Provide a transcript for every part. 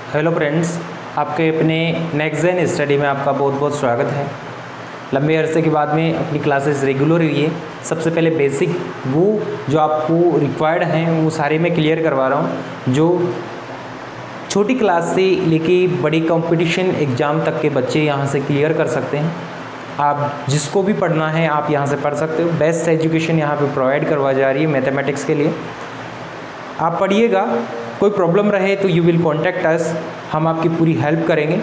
Hello friends, आपके अपने next gen study में आपका बहुत बहुत स्वागत है। लंबे अरसे के बाद में अपनी क्लासेस रेगुलर हुई है। सबसे पहले बेसिक वो जो आपको रिक्वायर्ड हैं वो सारे मैं क्लियर करवा रहा हूँ। जो छोटी क्लास से लेके बड़ी कंपटीशन एग्ज़ाम तक के बच्चे यहाँ से क्लियर कर सकते हैं। आप जिसको भी पढ़ना है आप यहाँ से पढ़ सकते हो। बेस्ट एजुकेशन यहाँ पे प्रोवाइड करवा जा रही है मैथमेटिक्स के लिए। आप पढ़िएगा, कोई प्रॉब्लम रहे तो यू विल कॉन्टैक्ट अस, हम आपकी पूरी हेल्प करेंगे,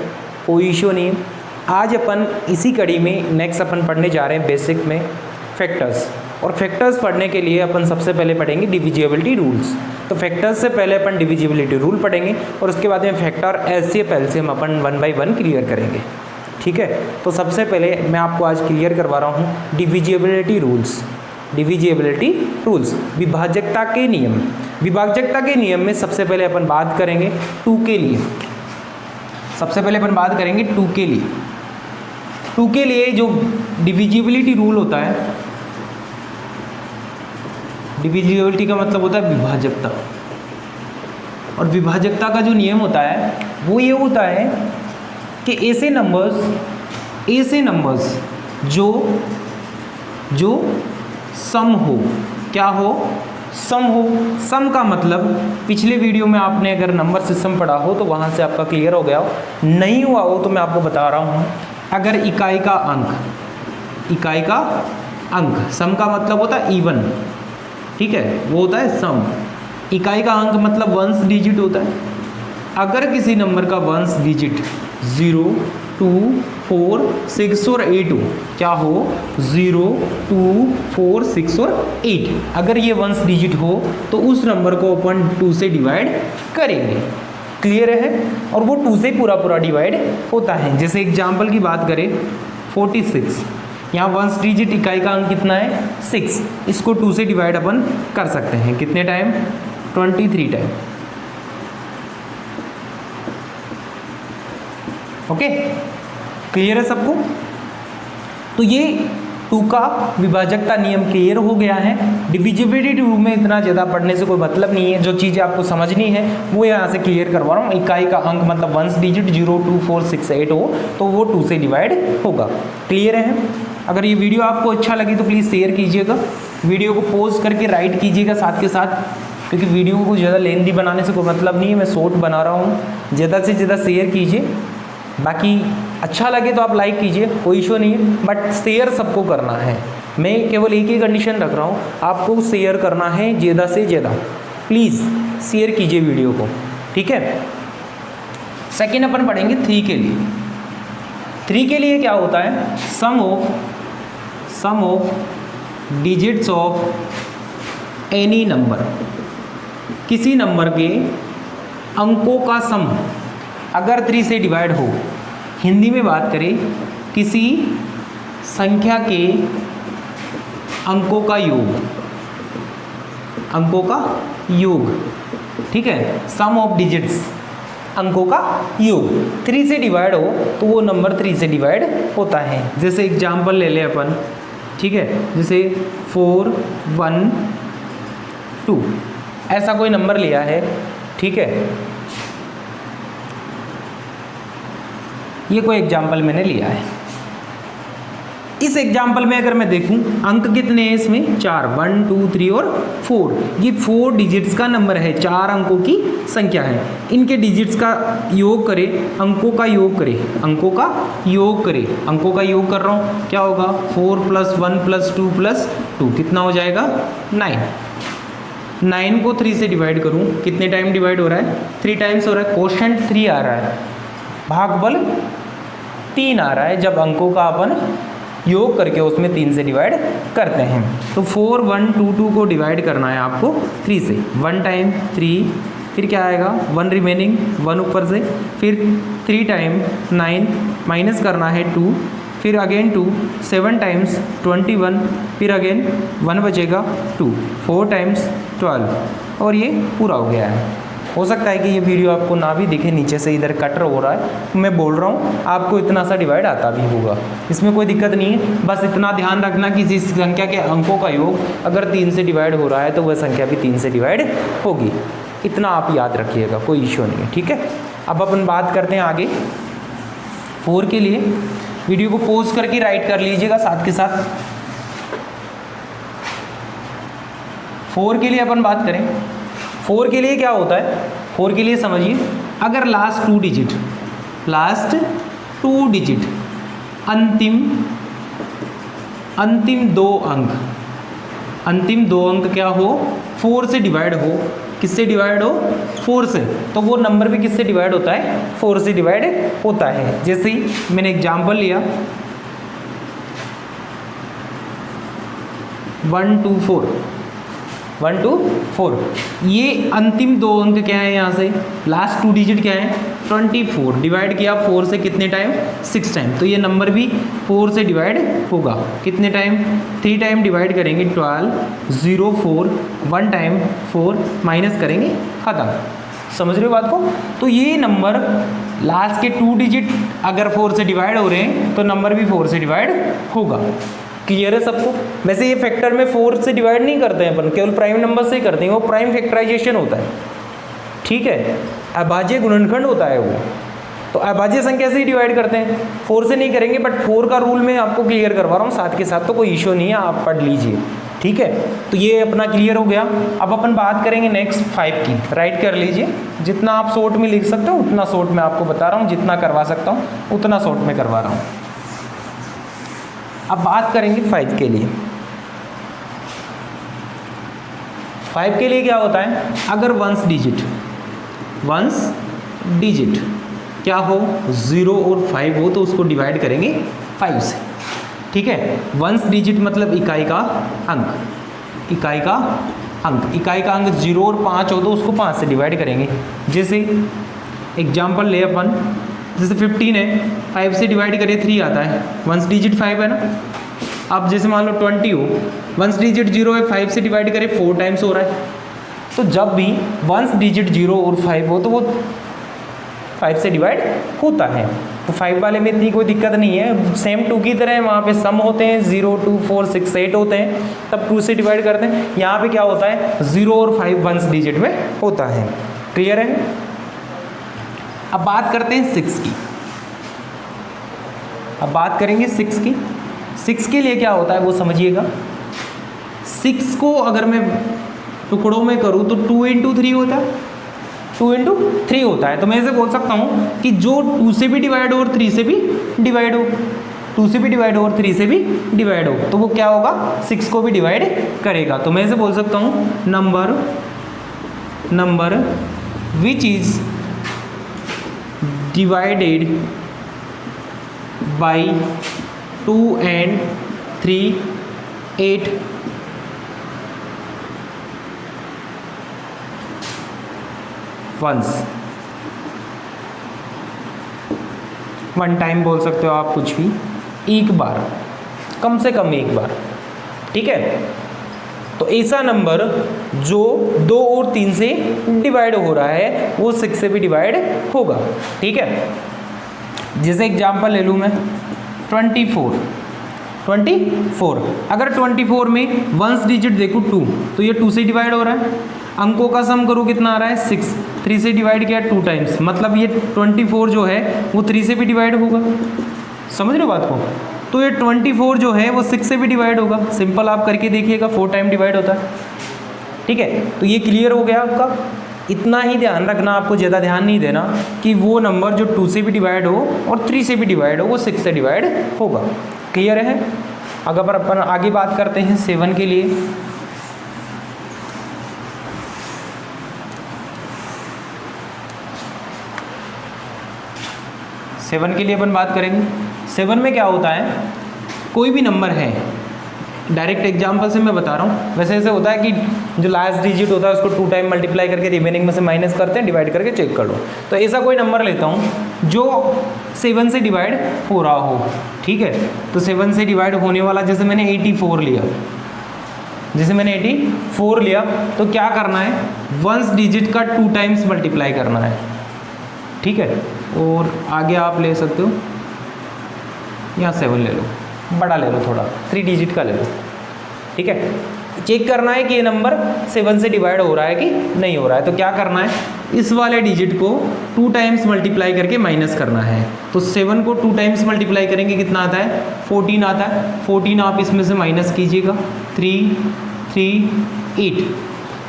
कोई इशू नहीं। आज अपन इसी कड़ी में नेक्स्ट अपन पढ़ने जा रहे हैं बेसिक में फैक्टर्स। और फैक्टर्स पढ़ने के लिए अपन सबसे पहले पढ़ेंगे डिविजिबिलिटी रूल्स। तो फैक्टर्स से पहले अपन डिविजिबिलिटी रूल पढ़ेंगे और उसके बाद में फैक्टर एलसीएम एलसीएम अपन 1 बाय 1 क्लियर करेंगे। ठीक है, तो सबसे पहले मैं आपको आज क्लियर करवा रहा हूँ डिविजिबिलिटी रूल्स। डिविजिबिलिटी रूल्स, विभाजकता के नियम। विभाजकता के नियम में सबसे पहले अपन बात करेंगे 2 के लिए। सबसे पहले अपन बात करेंगे 2 के लिए। 2 के लिए जो डिविजिबिलिटी रूल होता है, डिविजिबिलिटी का मतलब होता है विभाजकता। और विभाजकता का जो नियम होता है वो ये होता है कि ऐसे नंबर्स जो सम हो, क्या हो, सम हो। सम का मतलब पिछले वीडियो में आपने अगर नंबर सिस्टम पढ़ा हो तो वहाँ से आपका क्लियर हो गया हो, नहीं हुआ हो तो मैं आपको बता रहा हूँ। अगर इकाई का अंक, सम का मतलब होता है इवन, ठीक है, वो होता है सम। इकाई का अंक मतलब वंस डिजिट होता है। अगर किसी नंबर का वंस डिजिट 0, 2, 4, 6 और 8 हो, क्या हो, 0, 2, 4, 6 और 8, अगर ये वंस डिजिट हो तो उस नंबर को अपन 2 से डिवाइड करेंगे। क्लियर है? और वो 2 से पूरा डिवाइड होता है। जैसे एग्जाम्पल की बात करें 46, यहाँ वंस डिजिट इकाई का अंक कितना है, 6, इसको 2 से डिवाइड अपन कर सकते हैं। कितने टाइम? 23 टाइम। ओके, क्लियर है सबको? तो ये 2 का विभाजकता नियम क्लियर हो गया है। डिविजिबिलिटी रूल में इतना ज़्यादा पढ़ने से कोई मतलब नहीं है। जो चीज़ें आपको समझनी है वो यहाँ से क्लियर करवा रहा हूँ। इकाई का अंक मतलब वंस डिजिट 0, 2, 4, 6, 8 हो तो वो 2 से डिवाइड होगा। क्लियर है? अगर ये वीडियो आपको अच्छा लगे तो प्लीज़ शेयर कीजिएगा, वीडियो को पॉज करके राइट कीजिएगा साथ के साथ, क्योंकि वीडियो को ज़्यादा लेंथी बनाने से कोई मतलब नहीं है। मैं शॉर्ट बना रहा हूँ, ज़्यादा से ज़्यादा शेयर कीजिए। बाकी अच्छा लगे तो आप लाइक कीजिए, कोई इशू नहीं है, बट शेयर सबको करना है। मैं केवल एक ही कंडीशन रख रहा हूँ, आपको शेयर करना है ज़्यादा से ज़्यादा। प्लीज़ शेयर कीजिए वीडियो को, ठीक है। सेकेंड अपन पढ़ेंगे 3 के लिए। 3 के लिए क्या होता है, sum of digits of any number. किसी नंबर के अंकों का सम अगर 3 से डिवाइड हो, हिंदी में बात करें किसी संख्या के अंकों का योग, ठीक है। सम ऑफ डिजिट्स, अंकों का योग 3 से डिवाइड हो तो वो नंबर 3 से डिवाइड होता है। जैसे एग्जाम्पल ले लें अपन, ठीक है, जैसे 4, 1, 2 ऐसा कोई नंबर लिया है, ठीक है। ये कोई एग्जाम्पल मैंने लिया है। इस एग्जाम्पल में अगर मैं देखूं अंक कितने हैं इसमें, 4, 1, 2, 3 और 4। ये 4 डिजिट्स का नंबर है, 4 अंकों की संख्या है। इनके डिजिट्स का योग करें, अंकों का योग करें, अंकों का योग कर रहा हूँ, क्या होगा, 4 + 1 + 2 + 2 कितना हो जाएगा, 9। 9 को 3 से डिवाइड करूँ, कितने टाइम डिवाइड हो रहा है, 3 टाइम्स हो रहा है। कोशेंट 3 आ रहा है, भागफल 3 आ रहा है जब अंकों का अपन योग करके उसमें 3 से डिवाइड करते हैं। तो 4, 1, 2, 2 को डिवाइड करना है आपको 3 से। 1 टाइम 3, फिर क्या आएगा, 1 रिमेनिंग, 1 ऊपर से, फिर 3 टाइम 9 माइनस करना है 2, फिर अगेन 2, 7 टाइम्स 21, फिर अगेन 1 बचेगा 2, 4 टाइम्स 12 और ये पूरा हो गया है। हो सकता है कि ये वीडियो आपको ना भी दिखे, नीचे से इधर कटर हो रहा है। मैं बोल रहा हूँ आपको इतना सा डिवाइड आता भी होगा, इसमें कोई दिक्कत नहीं है। बस इतना ध्यान रखना कि जिस संख्या के अंकों का योग अगर 3 से डिवाइड हो रहा है तो वह संख्या भी 3 से डिवाइड होगी। इतना आप याद रखिएगा, कोई इश्यू नहीं है, ठीक है। अब अपन बात करते हैं आगे 4 के लिए। वीडियो को पॉज करके राइट कर लीजिएगा साथ के साथ। 4 के लिए अपन बात करें, 4 के लिए क्या होता है, 4 के लिए समझिए, अगर लास्ट 2 डिजिट अंतिम दो अंक क्या हो, 4 से डिवाइड हो। किससे डिवाइड हो, 4 से। तो वो नंबर भी किससे डिवाइड होता है, 4 से डिवाइड होता है। जैसे ही मैंने एग्जांपल लिया 1 2 4, ये अंतिम 2 अंक क्या है, यहाँ से लास्ट 2 डिजिट क्या है 24, डिवाइड किया 4 से कितने टाइम, 6 टाइम। तो ये नंबर भी 4 से डिवाइड होगा कितने टाइम, 3 टाइम डिवाइड करेंगे 12 0 4 1 टाइम 4 माइनस करेंगे, ख़त्म। समझ रहे हो बात को। तो ये नंबर लास्ट के 2 डिजिट अगर 4 से डिवाइड हो रहे हैं तो नंबर भी 4 से डिवाइड होगा। क्लियर है सबको। वैसे ये फैक्टर में 4 से डिवाइड नहीं करते हैं अपन, केवल प्राइम नंबर से ही करते हैं, वो प्राइम फैक्टराइजेशन होता है, ठीक है। अभाज्य गुणनखंड होता है वो। तो अभाज्य संख्या से ही डिवाइड करते हैं, 4 से नहीं करेंगे। बट 4 का रूल मैं आपको क्लियर करवा रहा हूँ साथ के साथ, तो कोई इशू नहीं है, आप पढ़ लीजिए, ठीक है। तो ये अपना क्लियर हो गया। अब अपन बात करेंगे नेक्स्ट 5 की। राइट कर लीजिए, जितना आप शॉर्ट में लिख सकते हो उतना शॉर्ट में आपको बता रहा हूँ, जितना करवा सकता हूँ उतना शॉर्ट में करवा रहा हूँ। अब बात करेंगे 5 के लिए। 5 के लिए क्या होता है, अगर वंस डिजिट क्या हो 0 और 5 हो तो उसको डिवाइड करेंगे 5 से, ठीक है। वंस डिजिट मतलब इकाई का अंक। इकाई का अंक 0 और 5 हो तो उसको 5 से डिवाइड करेंगे। जैसे एग्जाम्पल ले अपन, जैसे 15 है, 5 से डिवाइड करिए 3 आता है, वंस डिजिट 5 है ना। अब जैसे मान लो 20 हो, वंस डिजिट 0 है, 5 से डिवाइड करें 4 टाइम्स हो रहा है। तो जब भी वंस डिजिट 0 और 5 हो तो वो 5 से डिवाइड होता है। तो 5 वाले में इतनी कोई दिक्कत नहीं है, सेम 2 की तरह वहाँ पे सम होते हैं, 0 2 4 6 8 होते हैं, तब 2 से डिवाइड करते हैं। यहाँ पे क्या होता है 0 और 5 वंस डिजिट में होता है। क्लियर है। अब बात करते हैं 6 की। अब बात करेंगे 6 की। 6 के लिए क्या होता है वो समझिएगा। 6 को अगर मैं टुकड़ों में करूँ तो 2 × 3 होता है, 2 × 3 होता है। तो मैं ऐसे बोल सकता हूँ कि जो 2 से भी डिवाइड हो और 3 से भी डिवाइड हो, 2 से भी डिवाइड हो और 3 से भी डिवाइड हो, तो वो क्या होगा 6 को भी डिवाइड करेगा। तो मैं ऐसे बोल सकता हूँ number which is divided by 2 and 3 8 once. 1 time बोल सकते हो आप, कुछ भी, एक बार, कम से कम एक बार, ठीक है। तो ऐसा नंबर जो 2 और 3 से डिवाइड हो रहा है वो 6 से भी डिवाइड होगा, ठीक है। जैसे एग्जांपल ले लूँ मैं 24। अगर 24 में वंस डिजिट देखूँ 2, तो ये 2 से डिवाइड हो रहा है। अंकों का सम करूँ कितना आ रहा है 6, 3 से डिवाइड किया 2 टाइम्स, मतलब ये 24 जो है वो 3 से भी डिवाइड होगा। समझ रहे हो बात को। तो ये 24 जो है वो 6 से भी डिवाइड होगा। सिंपल आप करके देखिएगा, 4 टाइम डिवाइड होता है, ठीक है। तो ये क्लियर हो गया आपका। इतना ही ध्यान रखना, आपको ज़्यादा ध्यान नहीं देना कि वो नंबर जो 2 से भी डिवाइड हो और 3 से भी डिवाइड हो वो 6 से डिवाइड होगा। क्लियर है। अगर अपन आगे बात करते हैं 7 के लिए। 7 के लिए अपन बात करेंगे। 7 में क्या होता है, कोई भी नंबर है, डायरेक्ट एग्जांपल से मैं बता रहा हूँ। वैसे ऐसे होता है कि जो लास्ट डिजिट होता है उसको 2 टाइम मल्टीप्लाई करके रिमेनिंग में से माइनस करते हैं, डिवाइड करके चेक कर लो। तो ऐसा कोई नंबर लेता हूँ जो 7 से डिवाइड हो रहा हो, ठीक है। तो 7 से डिवाइड होने वाला, जैसे मैंने 84 लिया, तो क्या करना है, वंस डिजिट का 2 टाइम्स मल्टीप्लाई करना है, ठीक है। और आगे आप ले सकते हो, यहाँ 7 ले लो, बड़ा ले लो थोड़ा, 3 डिजिट का ले लो, ठीक है। चेक करना है कि ये नंबर 7 से डिवाइड हो रहा है कि नहीं हो रहा है। तो क्या करना है, इस वाले डिजिट को 2 टाइम्स मल्टीप्लाई करके माइनस करना है। तो 7 को 2 टाइम्स मल्टीप्लाई करेंगे कितना आता है, 14 आता है। 14 आप इसमें से माइनस कीजिएगा, 3 3 8।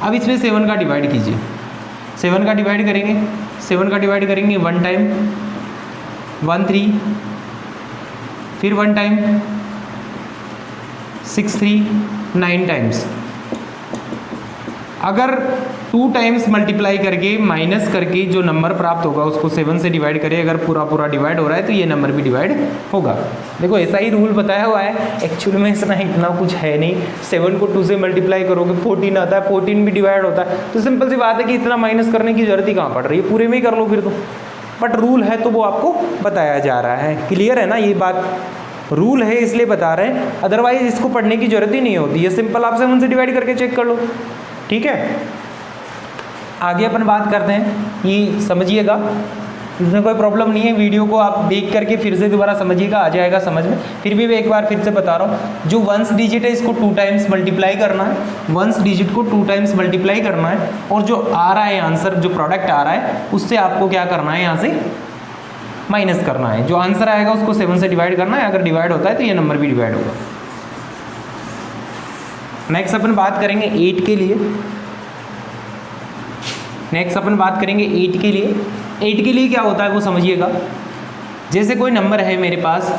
अब इसमें 7 का डिवाइड कीजिए, 7 का डिवाइड करेंगे, 7 का डिवाइड करेंगे 1 टाइम 1 3, फिर 1 टाइम 6 3 9 टाइम्स। अगर 2 टाइम्स मल्टीप्लाई करके माइनस करके जो नंबर प्राप्त होगा उसको 7 से डिवाइड करें, अगर पूरा पूरा डिवाइड हो रहा है तो ये नंबर भी डिवाइड होगा। देखो ऐसा ही रूल बताया हुआ है, एक्चुअल में इतना कुछ है नहीं। 7 को 2 से मल्टीप्लाई करोगे 14 आता है, 14 भी डिवाइड होता है। तो सिंपल सी बात है कि इतना माइनस करने की जरूरत ही कहाँ पड़ रही है, पूरे में ही कर लो फिर तो। बट रूल है तो वो आपको बताया जा रहा है। क्लियर है ना, ये बात रूल है इसलिए बता रहे हैं, अदरवाइज इसको पढ़ने की जरूरत ही नहीं होती है। सिंपल आप 7 से डिवाइड करके चेक कर लो, ठीक है। आगे अपन बात करते हैं, ये समझिएगा, इसमें कोई प्रॉब्लम नहीं है। वीडियो को आप देख करके फिर से दोबारा समझिएगा, आ जाएगा समझ में। फिर भी मैं एक बार फिर से बता रहा हूँ, जो 1 डिजिट है इसको 2 टाइम्स मल्टीप्लाई करना है, 1 डिजिट को 2 टाइम्स मल्टीप्लाई करना है, और जो आ रहा है आंसर, जो प्रोडक्ट आ रहा है उससे आपको क्या करना है, यहाँ से माइनस करना है। जो आंसर आएगा उसको 7 से डिवाइड करना है, अगर डिवाइड होता है तो ये नंबर भी डिवाइड होगा। नेक्स्ट अपन बात करेंगे 8 के लिए। नेक्स्ट अपन बात करेंगे 8 के लिए। 8 के लिए क्या होता है वो समझिएगा। जैसे कोई नंबर है मेरे पास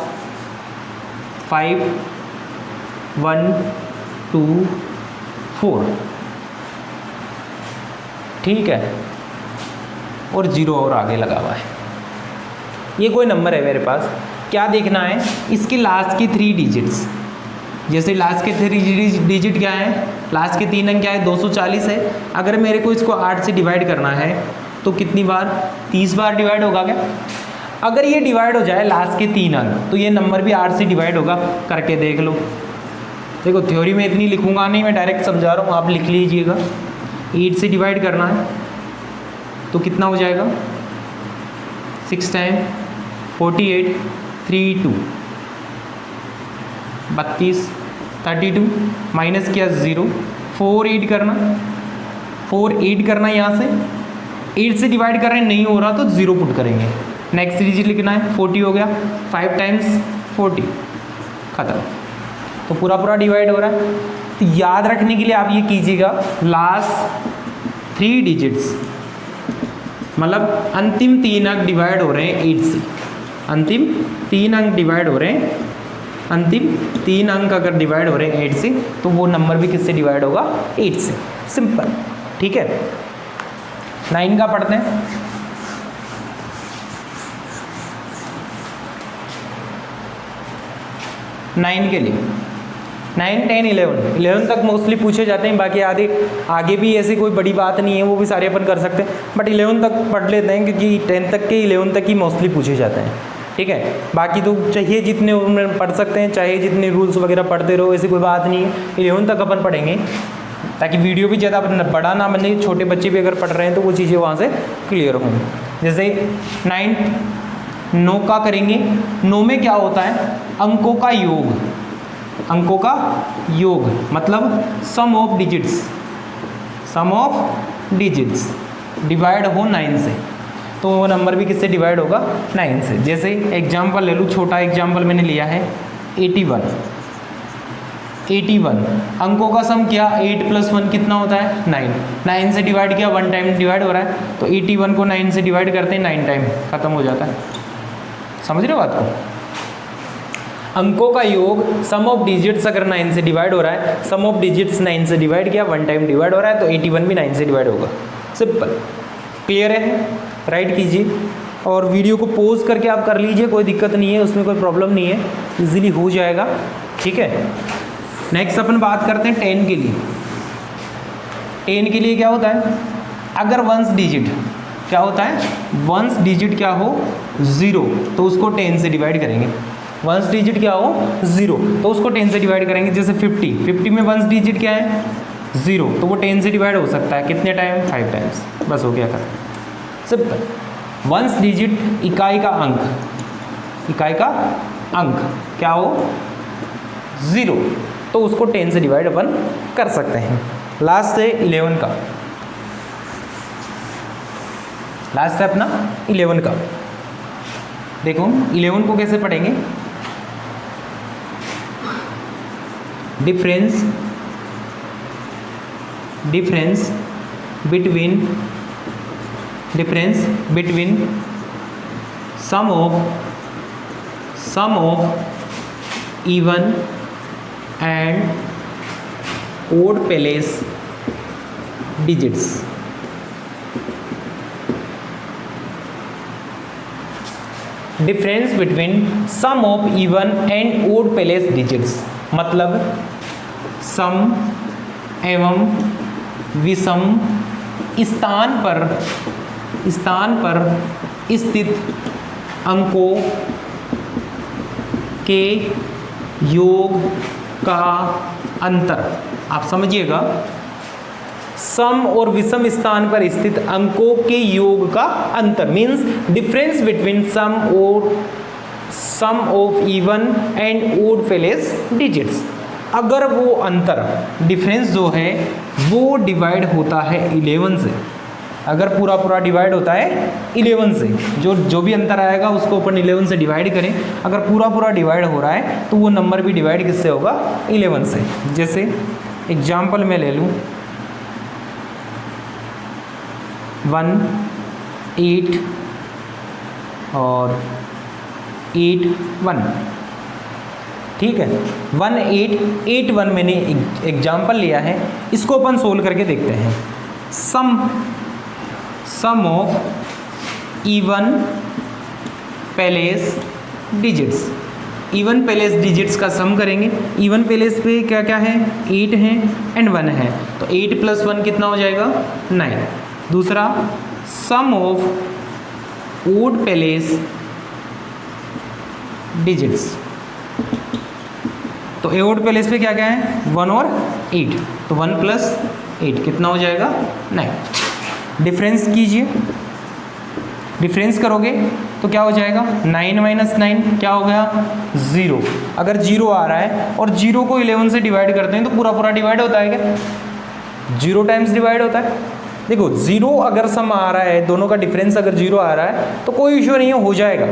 5 1 2 4, ठीक है, और 0 और आगे लगा हुआ है। ये कोई नंबर है मेरे पास, क्या देखना है, इसके लास्ट की 3 डिजिट्स। जैसे लास्ट के 3 डिजिट क्या है, लास्ट के 3 अंक क्या है, 240 है। अगर मेरे को इसको 8 से डिवाइड करना है तो कितनी बार, 30 बार डिवाइड होगा क्या। अगर ये डिवाइड हो जाए लास्ट के 3 अंक तो ये नंबर भी 8 से डिवाइड होगा, करके देख लो। देखो थ्योरी में इतनी लिखूंगा नहीं, मैं डायरेक्ट समझा रहा हूँ, आप लिख लीजिएगा। 8 से डिवाइड करना है तो कितना हो जाएगा, 6 टाइम 48 3 2 32 32, माइनस किया 0, 4 8 करना, 4 8 करना, यहाँ से 8 से डिवाइड कर रहे हैं, नहीं हो रहा तो 0 पुट करेंगे। नेक्स्ट डिजिट लिखना है, 40 हो गया, 5 टाइम्स 40, खत्म। तो पूरा पूरा डिवाइड हो रहा है। तो याद रखने के लिए आप ये कीजिएगा, लास्ट 3 डिजिट्स मतलब अंतिम 3 अंक डिवाइड हो रहे हैं 8 से। अंतिम 3 अंक डिवाइड हो रहे हैं, अंतिम 3 अंक अगर डिवाइड हो रहे हैं 8 से तो वो नंबर भी किससे डिवाइड होगा, 8 से। सिंपल, ठीक है। 9 का पढ़ते हैं। 9 के लिए 9 10 11 तक मोस्टली पूछे जाते हैं। बाकी आगे भी ऐसी कोई बड़ी बात नहीं है, वो भी सारे अपन कर सकते हैं, बट 11 तक पढ़ लेते हैं क्योंकि 10 तक के 11 तक ही मोस्टली पूछे जाते हैं, ठीक है। बाकी तो चाहिए जितने उनमें पढ़ सकते हैं, चाहे जितने रूल्स वगैरह पढ़ते रहो, ऐसी कोई बात नहीं है। 11 तक अपन पढ़ेंगे ताकि वीडियो भी ज़्यादा बड़ा ना बने, छोटे बच्चे भी अगर पढ़ रहे हैं तो वो चीज़ें वहाँ से क्लियर हों। जैसे 9 का करेंगे। 9 में क्या होता है, अंकों का योग, अंकों का योग मतलब sum of digits, sum of digits divide हो 9 से, तो वो नंबर भी किससे डिवाइड होगा, 9 से। जैसे एग्जाम्पल ले लूँ, छोटा एग्जाम्पल मैंने लिया है 81। 81 अंकों का सम क्या, 8 + 1 कितना होता है, 9। 9 से डिवाइड किया, 1 टाइम डिवाइड हो रहा है, तो 81 को 9 से डिवाइड करते हैं, 9 टाइम खत्म हो जाता है। समझ रहे हो बात को। अंकों का योग सम ऑफ डिजिट्स अगर 9 से डिवाइड हो रहा है, सम ऑफ डिजिट्स 9 से डिवाइड किया, 1 टाइम डिवाइड हो रहा है, तो 81 भी 9 से डिवाइड होगा। सिंपल, क्लियर है। राइट कीजिए और वीडियो को पॉज करके आप कर लीजिए, कोई दिक्कत नहीं है, उसमें कोई प्रॉब्लम नहीं है, इजीली हो जाएगा, ठीक है। नेक्स्ट अपन बात करते हैं 10 के लिए। 10 के लिए क्या होता है, अगर 1 डिजिट क्या होता है, 1 डिजिट क्या हो 0 तो उसको 10 से डिवाइड करेंगे। 1 डिजिट क्या हो 0 तो उसको 10 से डिवाइड करेंगे। जैसे 50 में 1 डिजिट क्या है 0 तो वो 10 से डिवाइड हो सकता है, कितने टाइम, 5 टाइम्स, बस हो गया खत्म। सिंपल। 1 डिजिट इकाई का अंक, इकाई का अंक क्या हो 0 तो उसको 10 से डिवाइड अपन कर सकते हैं। लास्ट है 11 का। लास्ट है अपना 11 का। देखो 11 को कैसे पढ़ेंगे, difference between sum of even and odd place digits. Difference between sum of even and odd place digits मतलब सम एवं विषम स्थान पर स्थित अंकों के योग का अंतर। आप समझिएगा, सम और विषम स्थान पर स्थित अंकों के योग का अंतर means difference between sum of even and odd place digits. अगर वो अंतर डिफरेंस जो है वो डिवाइड होता है 11 से, अगर पूरा पूरा डिवाइड होता है 11 से, जो भी अंतर आएगा उसको अपन 11 से डिवाइड करें। अगर पूरा पूरा डिवाइड हो रहा है तो वो नंबर भी डिवाइड किससे होगा, 11 से। जैसे एग्जाम्पल मैं ले लूँ 1 8 और 8 1, ठीक है। 1 8 8 1 मैंने एग्जाम्पल लिया है, इसको अपन सोल्व करके देखते हैं। Sum of even place digits, even place digits का सम करेंगे। इवन प्लेस पे क्या क्या है, 8 है एंड 1 है, तो 8 + 1 कितना हो जाएगा, 9। दूसरा सम ऑफ ओड प्लेस डिजिट्स, तो ओड प्लेस पे क्या क्या है, 1 और 8, तो 1 + 8 कितना हो जाएगा, 9। डिफरेंस कीजिए, डिफरेंस करोगे तो क्या हो जाएगा, 9 - 9 क्या हो गया, 0। अगर 0 आ रहा है और 0 को 11 से डिवाइड करते हैं तो पूरा पूरा डिवाइड होता है क्या, 0 टाइम्स डिवाइड होता है। देखो 0 अगर सम आ रहा है, दोनों का डिफरेंस अगर 0 आ रहा है तो कोई इश्यू नहीं है, हो जाएगा।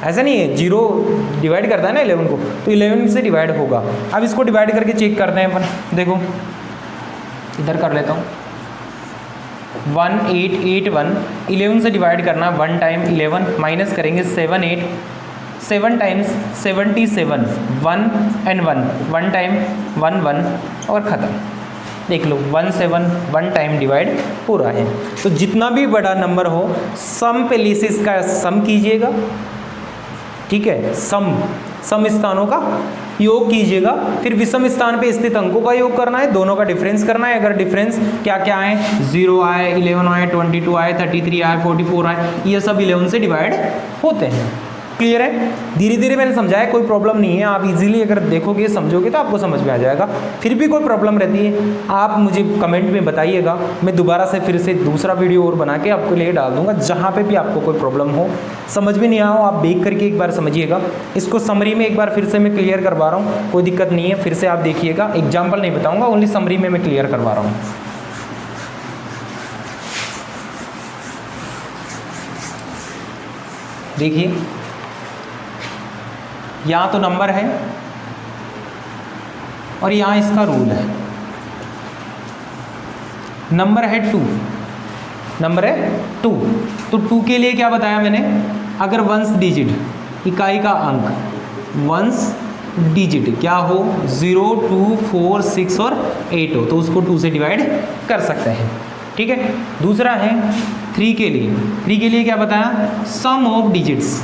ऐसा नहीं है, 0 डिवाइड करता है ना 11 को, तो 11 से डिवाइड होगा। अब इसको डिवाइड करके चेक करते हैं अपन। देखो इधर कर लेता हूँ, 1 8 8 1, 11 से डिवाइड करना, 1 टाइम 11 माइनस करेंगे 7 8, 7 टाइम्स 77, 1 एंड 1, 1 टाइम 1 1 और ख़त्म। देख लो 1 7 1 टाइम डिवाइड हो रहा है। तो जितना भी बड़ा नंबर हो सम प्लेसेस का सम कीजिएगा, ठीक है, सम स्थानों का योग कीजिएगा, फिर विषम स्थान पे स्थित अंकों का योग करना है, दोनों का डिफरेंस करना है। अगर डिफरेंस क्या क्या आए, 0 आए, 11 आए, 22 आए, 33 आए, 44 आए, ये सब 11 से डिवाइड होते हैं। क्लियर है, धीरे धीरे मैंने समझाया, कोई प्रॉब्लम नहीं है। आप इजीली अगर देखोगे समझोगे तो आपको समझ में आ जाएगा। फिर भी कोई प्रॉब्लम रहती है आप मुझे कमेंट में बताइएगा, मैं दोबारा से फिर से दूसरा वीडियो और बना के आपके लिए डाल दूंगा। जहाँ पे भी आपको कोई प्रॉब्लम हो, समझ में नहीं आया हो, आप देख करके एक बार समझिएगा। इसको समरी में एक बार फिर से मैं क्लियर करवा रहा हूँ, कोई दिक्कत नहीं है, फिर से आप देखिएगा। एग्जाम्पल नहीं बताऊँगा, ओनली समरी में मैं क्लियर करवा रहा हूँ। देखिए यहाँ तो नंबर है और यहाँ इसका रूल है। नंबर है 2, नंबर है 2, तो 2 के लिए क्या बताया मैंने, अगर वंस डिजिट, इकाई का अंक वंस डिजिट क्या हो, 0 2 4 6 और 8 हो, तो उसको 2 से डिवाइड कर सकते हैं। ठीक है। दूसरा है 3 के लिए, 3 के लिए क्या बताया, sum of digits,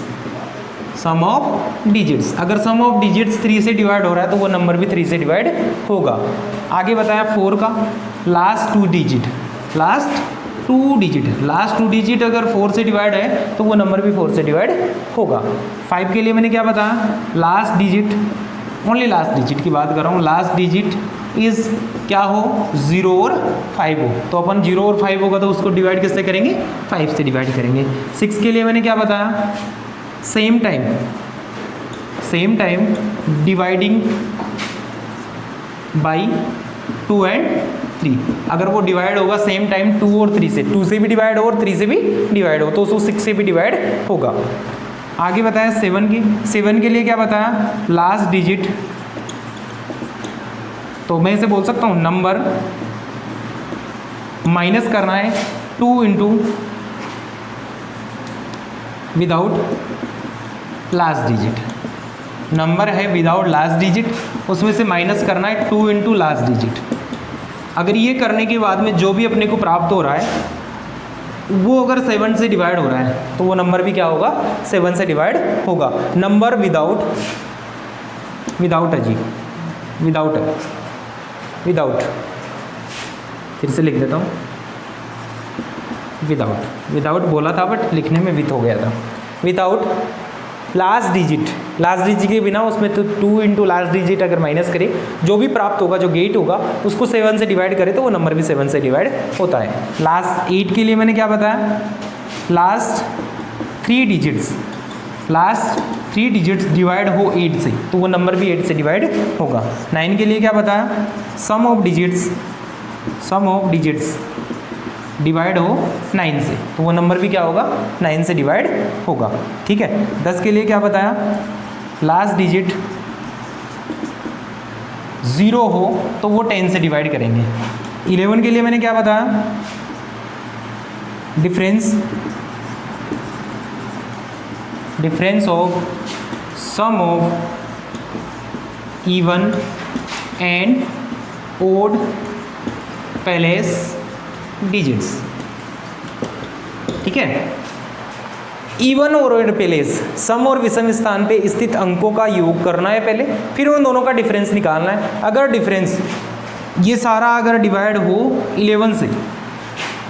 sum of digits, अगर सम ऑफ डिजिट्स 3 से डिवाइड हो रहा है तो वो नंबर भी 3 से डिवाइड होगा। आगे बताया 4 का last 2 digit, last 2 digit, last 2 digit अगर 4 से डिवाइड है तो वो नंबर भी 4 से डिवाइड होगा। 5 के लिए मैंने क्या बताया, last digit, only last digit की बात कर रहा हूँ, लास्ट डिजिट इज़ क्या हो, 0 और 5 हो, तो अपन 0 और 5 होगा तो उसको डिवाइड किससे करेंगे, 5 से डिवाइड करेंगे। 6 के लिए मैंने क्या बताया, same time dividing by 2 and 3। अगर वो डिवाइड होगा सेम टाइम 2 और 3 से, 2 से भी डिवाइड हो और 3 से भी डिवाइड हो, तो उसको 6 से भी डिवाइड होगा। आगे बताया 7 की, 7 के लिए क्या बताया, लास्ट डिजिट, तो मैं इसे बोल सकता हूँ नंबर माइनस करना है 2 into without last digit, number है विदाउट लास्ट डिजिट, उसमें से माइनस करना है 2 इंटू लास्ट डिजिट। अगर ये करने के बाद में जो भी अपने को प्राप्त हो रहा है वो अगर 7 से डिवाइड हो रहा है तो वो नंबर भी क्या होगा, 7 से डिवाइड होगा। नंबर विदाउट है जी, विदाउट फिर से लिख देता हूँ, विदाउट बोला था बट लिखने में विथ हो गया था। विदाउट लास्ट डिजिट के बिना उसमें तो 2 इंटू लास्ट डिजिट अगर माइनस करें, जो भी प्राप्त होगा, जो गेट होगा उसको 7 से डिवाइड करें तो वो नंबर भी 7 से डिवाइड होता है। लास्ट 8 के लिए मैंने क्या बताया, लास्ट 3 डिजिट्स डिवाइड हो 8 से तो वो नंबर भी 8 से डिवाइड होगा। 9 के लिए क्या बताया, सम ऑफ डिजिट्स डिवाइड हो 9 से तो वो नंबर भी क्या होगा, 9 से डिवाइड होगा। ठीक है। 10 के लिए क्या बताया, लास्ट डिजिट 0 हो तो वो 10 से डिवाइड करेंगे। 11 के लिए मैंने क्या बताया, difference of sum of even and odd place digits. ठीक है। इवन और ओड पैलेस, सम और विषम स्थान पे स्थित अंकों का योग करना है पहले, फिर उन दोनों का डिफरेंस निकालना है। अगर डिफरेंस ये सारा अगर डिवाइड हो 11 से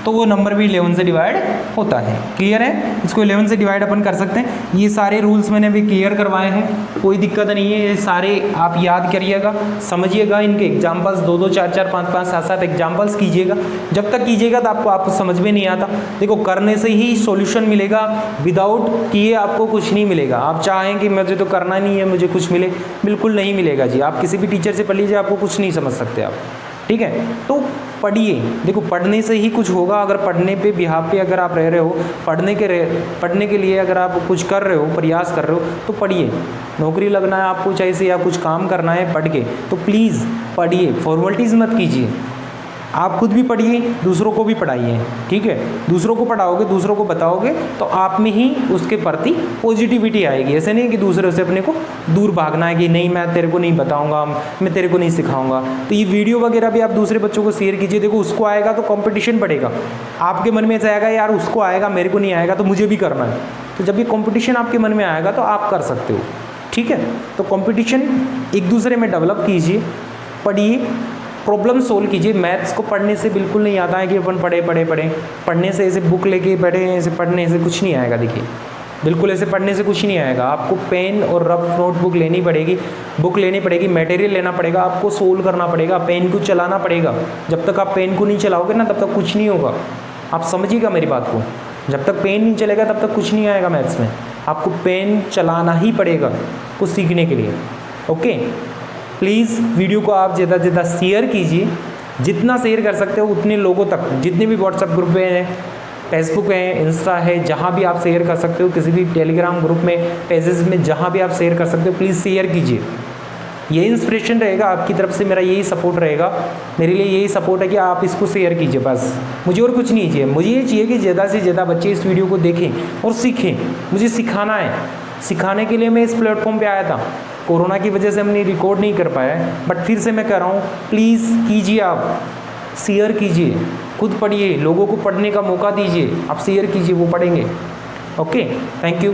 तो वो नंबर भी 11 से डिवाइड होता है। क्लियर है, इसको 11 से डिवाइड अपन कर सकते हैं। ये सारे रूल्स मैंने अभी क्लियर करवाए हैं, कोई दिक्कत नहीं है। ये सारे आप याद करिएगा, समझिएगा, इनके एग्जाम्पल्स 2-2, 4-4, 5-5, 7-7 एग्जाम्पल्स कीजिएगा। जब तक कीजिएगा तो आपको समझ में नहीं आता। देखो, करने से ही सॉल्यूशन मिलेगा, विदाउट किए आपको कुछ नहीं मिलेगा। आप चाहें कि मुझे तो करना नहीं है, मुझे कुछ मिले, बिल्कुल नहीं मिलेगा जी। आप किसी भी टीचर से पढ़ लीजिए, आपको कुछ नहीं समझ सकते आप। ठीक है, तो पढ़िए। देखो, पढ़ने से ही कुछ होगा। अगर पढ़ने पे बिहाफ पे अगर आप रह रहे हो, पढ़ने के लिए अगर आप कुछ कर रहे हो, प्रयास कर रहे हो, तो पढ़िए। नौकरी लगना है आपको चाहिए से, या कुछ काम करना है पढ़ के, तो प्लीज़ पढ़िए, फॉर्मेलिटीज़ मत कीजिए। आप खुद भी पढ़िए, दूसरों को भी पढ़ाइए। ठीक है, दूसरों को पढ़ाओगे, दूसरों को बताओगे तो आप में ही उसके प्रति पॉजिटिविटी आएगी। ऐसे नहीं कि दूसरे से अपने को दूर भागना है कि नहीं मैं तेरे को नहीं बताऊंगा, मैं तेरे को नहीं सिखाऊंगा। तो ये वीडियो वगैरह भी आप दूसरे बच्चों को शेयर कीजिए। देखो, उसको आएगा तो कंपटीशन बढ़ेगा, आपके मन में ऐसा आएगा यार उसको आएगा, मेरे को नहीं आएगा, तो मुझे भी करना है। तो जब ये कंपटीशन आपके मन में आएगा तो आप कर सकते हो। ठीक है, तो कंपटीशन एक दूसरे में डेवलप कीजिए, पढ़िए, प्रॉब्लम सोल्व कीजिए। मैथ्स को पढ़ने से बिल्कुल नहीं आता है कि अपन पढ़ने से ऐसे बुक लेके बैठे, ऐसे पढ़ने से कुछ नहीं आएगा। देखिए, बिल्कुल ऐसे पढ़ने से कुछ नहीं आएगा। आपको पेन और रफ नोटबुक लेनी पड़ेगी, मटेरियल लेना पड़ेगा, आपको सोल्व करना पड़ेगा, पेन को चलाना पड़ेगा। जब तक आप पेन को नहीं चलाओगे ना, तब तक कुछ नहीं होगा। आप समझिएगा मेरी बात को, जब तक पेन नहीं चलेगा तब तक कुछ नहीं आएगा मैथ्स में। आपको पेन चलाना ही पड़ेगा कुछ सीखने के लिए। ओके, प्लीज़ वीडियो को आप ज़्यादा से ज़्यादा शेयर कीजिए, जितना शेयर कर सकते हो उतने लोगों तक, जितने भी व्हाट्सएप ग्रुप हैं, फेसबुक है, इंस्टा है, जहाँ भी आप शेयर कर सकते हो, किसी भी टेलीग्राम ग्रुप में, पेजेस में, जहाँ भी आप शेयर कर सकते हो, प्लीज़ शेयर कीजिए। ये इंस्पिरेशन रहेगा आपकी तरफ से, मेरा यही सपोर्ट रहेगा, मेरे लिए यही सपोर्ट है कि आप इसको शेयर कीजिए। बस मुझे और कुछ नहीं चाहिए, मुझे ये चाहिए कि ज़्यादा से ज़्यादा बच्चे इस वीडियो को देखें और सीखें। मुझे सिखाना है, सिखाने के लिए मैं इस प्लेटफॉर्म पे आया था। कोरोना की वजह से हमने रिकॉर्ड नहीं कर पाया है, बट फिर से मैं कह रहा हूँ, प्लीज़ कीजिए, आप शेयर कीजिए, खुद पढ़िए, लोगों को पढ़ने का मौका दीजिए, आप शेयर कीजिए, वो पढ़ेंगे। Okay, thank you.